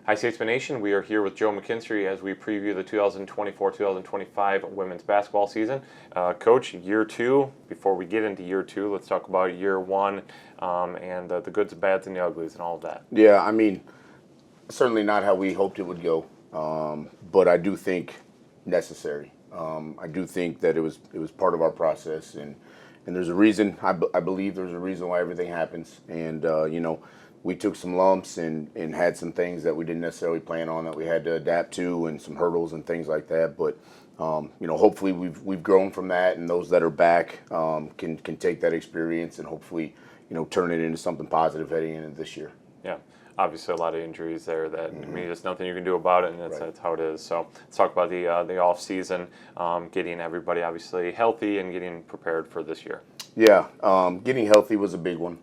Hi, Statesmen Nation. We are here with Joe McKinstry as we preview the 2024-2025 women's basketball season. Coach, year two. Before we get into year two, let's talk about year one and the goods, the bads, and the uglies and all of that. Yeah, I mean, certainly not how we hoped it would go, but I do think necessary. I do think that it was part of our process, and there's a reason. I believe there's a reason why everything happens, and we took some lumps and had some things that we didn't necessarily plan on that we had to adapt to, and some hurdles and things like that. But hopefully we've grown from that, and those that are back can take that experience and hopefully turn it into something positive heading into this year. Yeah. Obviously, a lot of injuries there that I mean, there's nothing you can do about it, and that's how it is. So let's talk about the off season, getting everybody obviously healthy and getting prepared for this year. Yeah, getting healthy was a big one.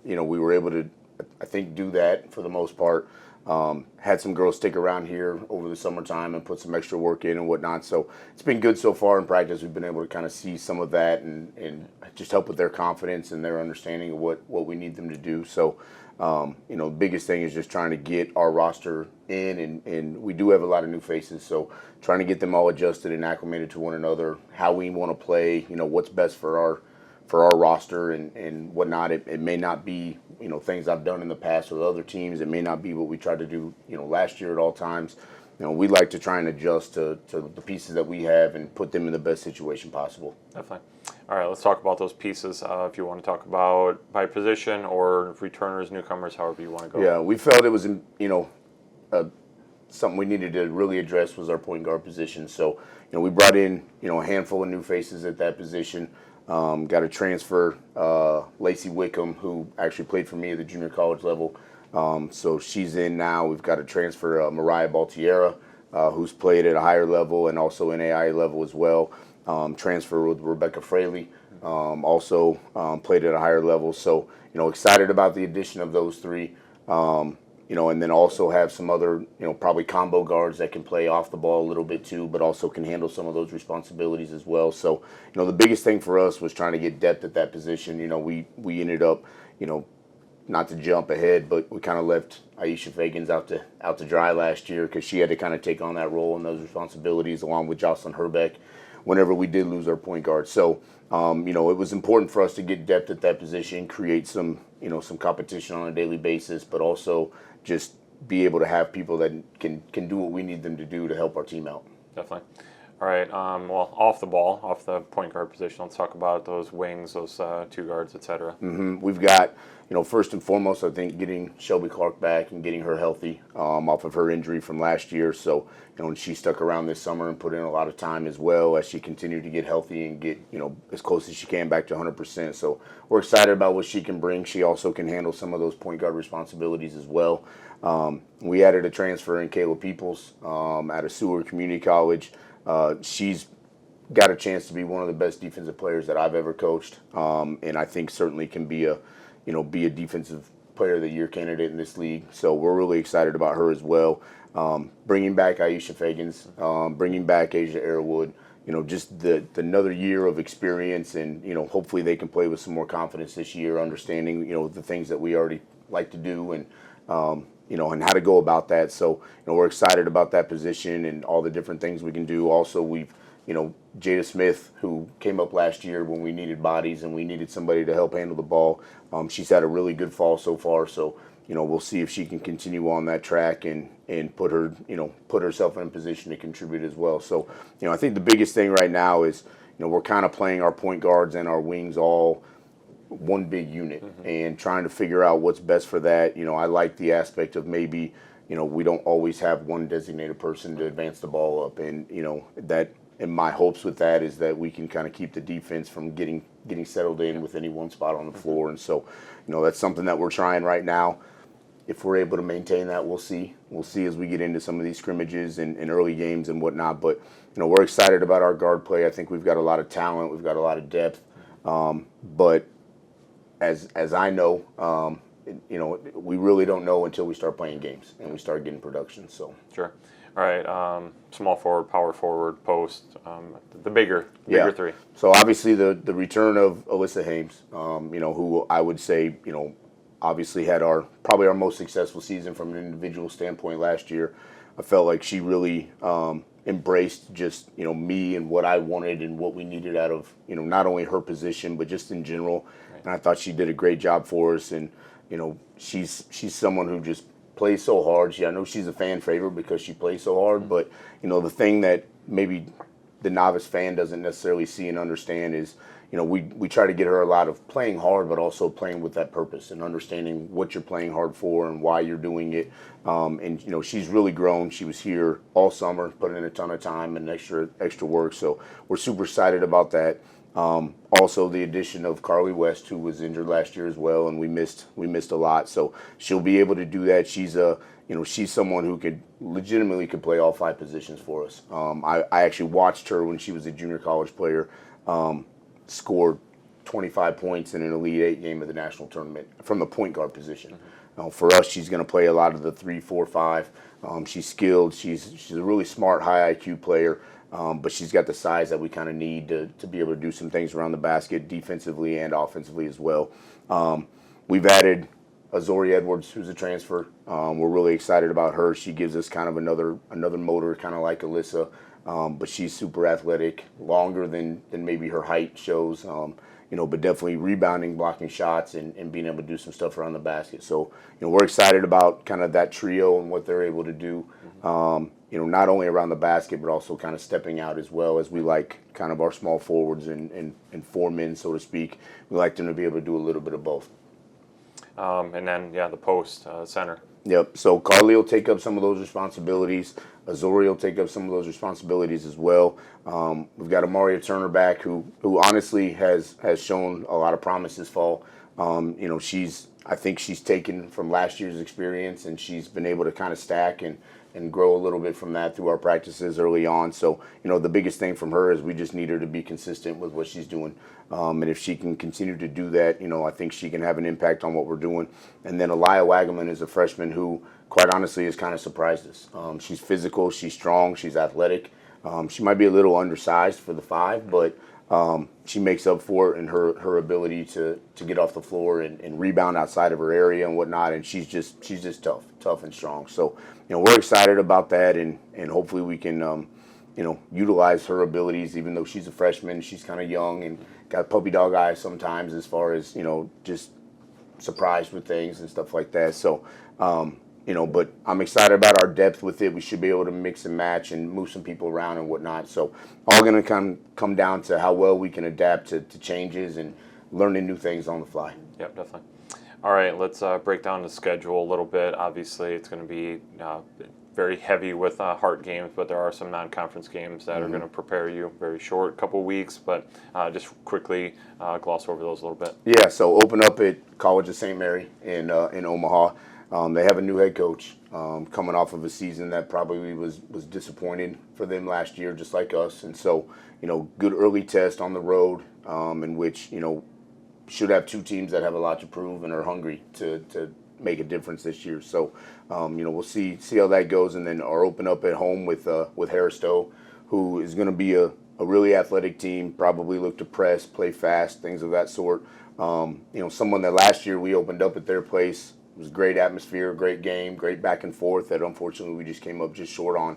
We were able to, I think, do that for the most part. Had some girls stick around here over the summertime and put some extra work in and whatnot. So it's been good so far in practice. We've been able to kind of see some of that and just help with their confidence and their understanding of what we need them to do. So, the biggest thing is just trying to get our roster in, and we do have a lot of new faces. So trying to get them all adjusted and acclimated to one another, how we want to play, what's best for our roster and whatnot. It may not be, things I've done in the past with other teams. It may not be what we tried to do, last year at all times. We like to try and adjust to the pieces that we have and put them in the best situation possible. Definitely. All right, let's talk about those pieces. If you want to talk about by position or returners, newcomers, however you want to go. Yeah, we felt it was, something we needed to really address was our point guard position. So, we brought in, a handful of new faces at that position. Got a transfer, Lacey Wickham, who actually played for me at the junior college level. So she's in now. We've got a transfer, Mariah Baltiera, who's played at a higher level and also NAIA level as well. Transfer with Rebecca Fraley, also played at a higher level. So, excited about the addition of those three. And then also have some other, probably combo guards that can play off the ball a little bit too, but also can handle some of those responsibilities as well. So, the biggest thing for us was trying to get depth at that position. We ended up, not to jump ahead, but we kind of left Aisha Fagans out to dry last year because she had to kind of take on that role and those responsibilities along with Jocelyn Herbeck whenever we did lose our point guard. So, it was important for us to get depth at that position, create some competition on a daily basis, but also just be able to have people that can do what we need them to do to help our team out. Definitely. All right. Well, off the point guard position, let's talk about those wings, those two guards, et cetera. We've got, first and foremost, I think getting Shelby Clark back and getting her healthy off of her injury from last year. So, and she stuck around this summer and put in a lot of time as well as she continued to get healthy and get, as close as she can back to 100%. So we're excited about what she can bring. She also can handle some of those point guard responsibilities as well. We added a transfer in Kayla Peoples out of Seward Community College. She's got a chance to be one of the best defensive players that I've ever coached, and I think certainly can be a defensive player of the year candidate in this league. So we're really excited about her as well. Bringing back Aisha Fagans, bringing back Asia Airwood, just another year of experience, and hopefully they can play with some more confidence this year, understanding the things that we already like to do and and how to go about that. So, we're excited about that position and all the different things we can do. Also, we've, Jada Smith, who came up last year when we needed bodies and we needed somebody to help handle the ball. She's had a really good fall so far. So, we'll see if she can continue on that track and put herself in a position to contribute as well. So, I think the biggest thing right now is, we're kind of playing our point guards and our wings all one big unit and trying to figure out what's best for that. I like the aspect of maybe, we don't always have one designated person to advance the ball up. And, that, and my hopes with that is that we can kind of keep the defense from getting settled in with any one spot on the floor. And so, that's something that we're trying right now. If we're able to maintain that, we'll see. We'll see as we get into some of these scrimmages and early games and whatnot. But, we're excited about our guard play. I think we've got a lot of talent. We've got a lot of depth. But as I know, we really don't know until we start playing games and we start getting production. So sure. All right. Small forward, power forward, post, the bigger three. So obviously the return of Alyssa Hames, who I would say, obviously had probably our most successful season from an individual standpoint last year. I felt like she really embraced just me and what I wanted and what we needed out of not only her position but just in general. Right. And I thought she did a great job for us. And she's someone who just plays so hard. I know she's a fan favorite because she plays so hard. But the thing that maybe the novice fan doesn't necessarily see and understand is we try to get her a lot of playing hard, but also playing with that purpose and understanding what you're playing hard for and why you're doing it. And she's really grown. She was here all summer, put in a ton of time and extra work. So we're super excited about that. Also, the addition of Carly West, who was injured last year as well, and we missed a lot. So she'll be able to do that. She's someone who could legitimately play all 5 positions for us. I actually watched her when she was a junior college player. Scored 25 points in an Elite 8 game of the national tournament from the point guard position. For us, she's going to play a lot of the 3, 4, 5. She's skilled. She's a really smart, high IQ player, but she's got the size that we kind of need to be able to do some things around the basket, defensively and offensively as well. We've added Azori Edwards, who's a transfer. We're really excited about her. She gives us kind of another motor, kind of like Alyssa. But she's super athletic, longer than maybe her height shows, but definitely rebounding, blocking shots, and being able to do some stuff around the basket. So, we're excited about kind of that trio and what they're able to do, not only around the basket, but also kind of stepping out as well, as we like kind of our small forwards and 4 men, so to speak. We like them to be able to do a little bit of both. And then, the post center. Yep. So Carly will take up some of those responsibilities. Azori will take up some of those responsibilities as well. We've got Amaria Turner back, who honestly has shown a lot of promise this fall. I think she's taken from last year's experience, and she's been able to kind of stack and grow a little bit from that through our practices early on. So, the biggest thing from her is we just need her to be consistent with what she's doing. And if she can continue to do that, I think she can have an impact on what we're doing. And then Aliyah Wagaman is a freshman who, quite honestly, has kind of surprised us. She's physical, she's strong, she's athletic. She might be a little undersized for the 5, but she makes up for it in her ability to get off the floor and rebound outside of her area and whatnot. And she's just tough and strong. So, we're excited about that, and hopefully we can, utilize her abilities. Even though she's a freshman, she's kind of young and got puppy dog eyes sometimes as far as, just surprised with things and stuff like that. So, but I'm excited about our depth with it. We should be able to mix and match and move some people around and whatnot. So all going to come down to how well we can adapt to changes and learning new things on the fly. Yep, definitely. All right, let's break down the schedule a little bit. Obviously, it's going to be very heavy with Hart games, but there are some non-conference games that are going to prepare you. Very short, couple weeks, but just quickly gloss over those a little bit. Yeah, so open up at College of St. Mary in Omaha. They have a new head coach coming off of a season that probably was disappointing for them last year, just like us. And so, good early test on the road in which, should have 2 teams that have a lot to prove and are hungry to make a difference this year. So, we'll see how that goes. And then our open up at home with Harris Stowe, who is going to be a really athletic team, probably look to press, play fast, things of that sort. Someone that last year we opened up at their place. It was a great atmosphere, great game, great back and forth that unfortunately we just came up just short on.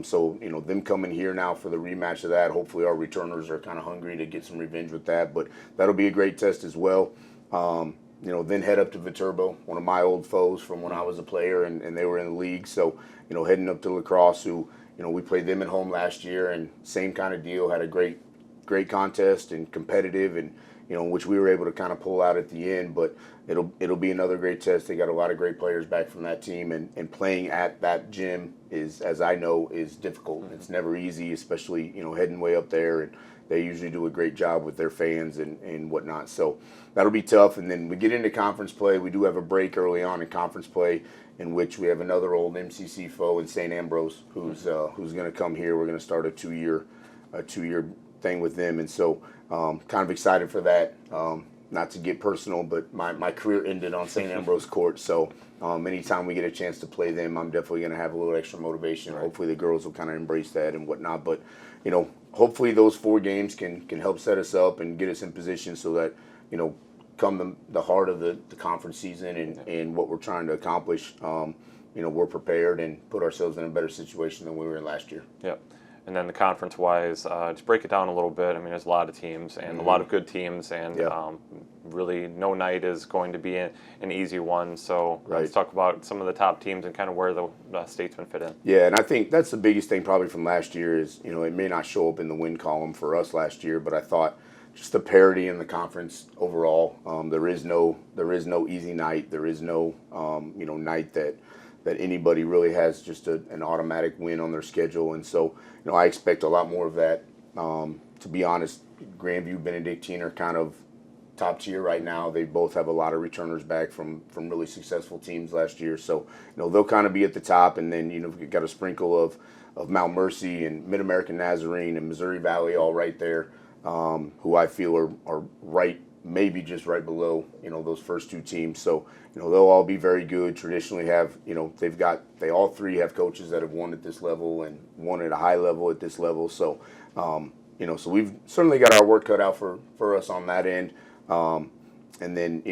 So, them coming here now for the rematch of that, hopefully our returners are kind of hungry to get some revenge with that. But that'll be a great test as well. Then head up to Viterbo, one of my old foes from when I was a player and they were in the league. So, heading up to La Crosse, who, we played them at home last year and same kind of deal, had a great contest and competitive and, which we were able to kind of pull out at the end. But it'll be another great test. They got a lot of great players back from that team, and playing at that gym is, as I know, is difficult. It's never easy, especially, heading way up there, and they usually do a great job with their fans and whatnot. So that'll be tough. And then we get into conference play. We do have a break early on in conference play in which we have another old MCC foe in St. Ambrose who's going to come here. We're going to start a two-year thing with them. And so kind of excited for that. Not to get personal, but my career ended on St. Ambrose court. So anytime we get a chance to play them, I'm definitely going to have a little extra motivation. Right. Hopefully the girls will kind of embrace that and whatnot. But, hopefully those 4 games can help set us up and get us in position so that, come the heart of the conference season and what we're trying to accomplish, we're prepared and put ourselves in a better situation than we were in last year. Yep. And then the conference-wise, just break it down a little bit. I mean, there's a lot of teams and a lot of good teams, and really no night is going to be an easy one. So let's talk about some of the top teams and kind of where the Statesmen fit in. Yeah, and I think that's the biggest thing probably from last year is, it may not show up in the win column for us last year, but I thought just the parity in the conference overall. There is no easy night. There is no night that anybody really has just an automatic win on their schedule. And so, I expect a lot more of that. To be honest, Grandview, Benedictine are kind of top tier right now. They both have a lot of returners back from really successful teams last year. So, they'll kind of be at the top. And then, we've got a sprinkle of Mount Mercy and Mid-American Nazarene and Missouri Valley all right there, who I feel are right, maybe just right below, those first two teams. So, they'll all be very good. Traditionally have, they all three have coaches that have won at this level and won at a high level at this level. So, so we've certainly got our work cut out for us on that end. And then,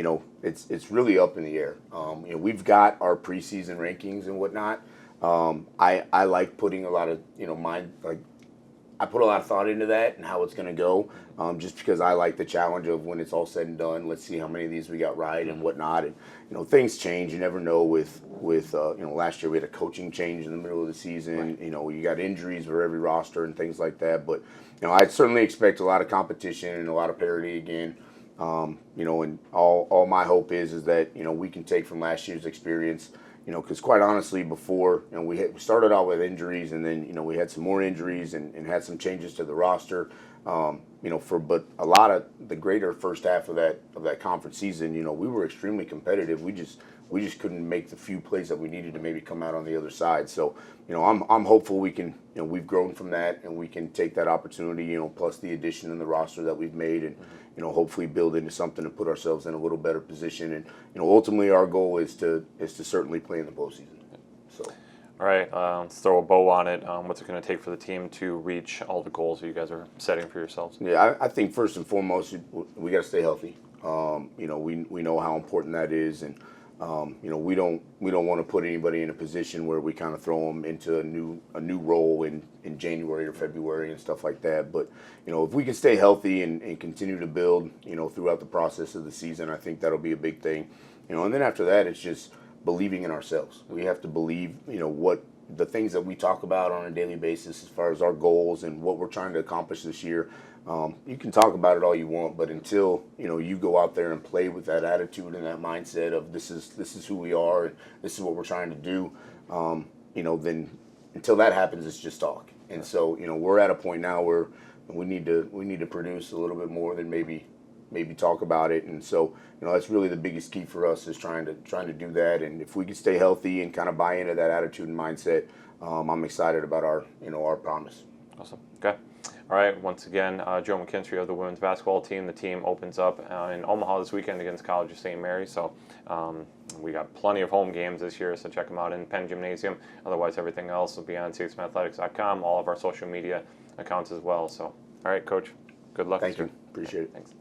it's really up in the air. We've got our preseason rankings and whatnot. I like putting a lot of, I put a lot of thought into that and how it's going to go, just because I like the challenge of when it's all said and done, let's see how many of these we got right and whatnot. And, things change. You never know with last year we had a coaching change in the middle of the season. You got injuries for every roster and things like that. But, I certainly expect a lot of competition and a lot of parity again. And all my hope is that, we can take from last year's experience, because quite honestly, before, we started out with injuries, and then, we had some more injuries and had some changes to the roster, but a lot of the greater first half of that conference season, we were extremely competitive. We just couldn't make the few plays that we needed to maybe come out on the other side. So, I'm hopeful we can, we've grown from that and we can take that opportunity, plus the addition in the roster that we've made and, hopefully build into something and put ourselves in a little better position. And, ultimately our goal is to certainly play in the postseason. So. All right, let's throw a bow on it. What's it going to take for the team to reach all the goals that you guys are setting for yourselves? Yeah, I think first and foremost, we got to stay healthy. We know how important that is, and we don't want to put anybody in a position where we kind of throw them into a new role in January or February and stuff like that. But if we can stay healthy and continue to build, throughout the process of the season, I think that'll be a big thing. And then after that, it's just believing in ourselves. We have to believe, what the things that we talk about on a daily basis as far as our goals and what we're trying to accomplish this year. You can talk about it all you want, but until you go out there and play with that attitude and that mindset of this is who we are and this is what we're trying to do, then until that happens, it's just talk. And so we're at a point now where we need to produce a little bit more than maybe talk about it. And so that's really the biggest key for us is trying to do that. And if we can stay healthy and kind of buy into that attitude and mindset, I'm excited about our promise. Awesome. Okay. All right. Once again, Joe McKinstry of the women's basketball team. The team opens up in Omaha this weekend against College of St. Mary. So we got plenty of home games this year, so check them out in Penn Gymnasium. Otherwise, everything else will be on statesmanathletics.com, all of our social media accounts as well. So, all right, Coach, good luck. Thank you. Appreciate it. Thanks.